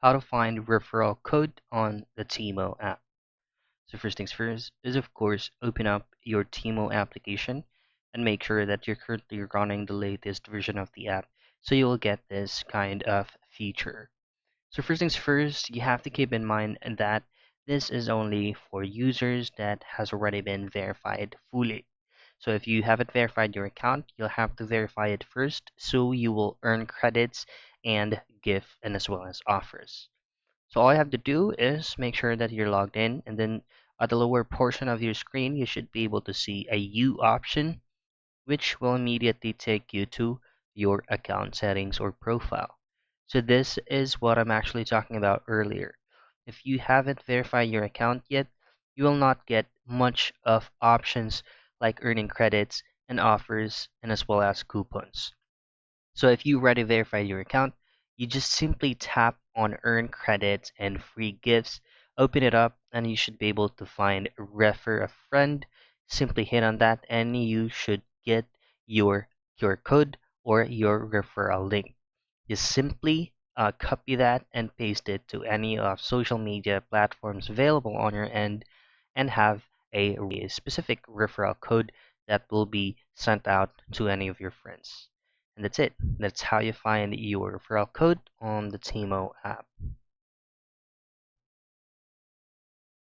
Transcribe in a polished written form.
how to find referral code on the Temu app. So first things first is of course open up your Temu application and make sure that you're currently running the latest version of the app so you'll get this kind of feature. So first things first, you have to keep in mind that this is only for users that has already been verified fully. So if you haven't verified your account, you'll have to verify it first so you will earn credits and gift and as well as offers. So all you have to do is make sure that you're logged in, and then at the lower portion of your screen, you should be able to see a U option, which will immediately take you to your account settings or profile. So this is what I'm actually talking about earlier. If you haven't verified your account yet, you will not get much of options like earning credits and offers and as well as coupons. So if you already verified your account, you just simply tap on earn credits and free gifts, open it up, and you should be able to find refer a friend. Simply hit on that and you should get your code or your referral link. Just simply copy that and paste it to any of social media platforms available on your end and have a specific referral code that will be sent out to any of your friends. And that's it. That's how you find your referral code on the Temu app.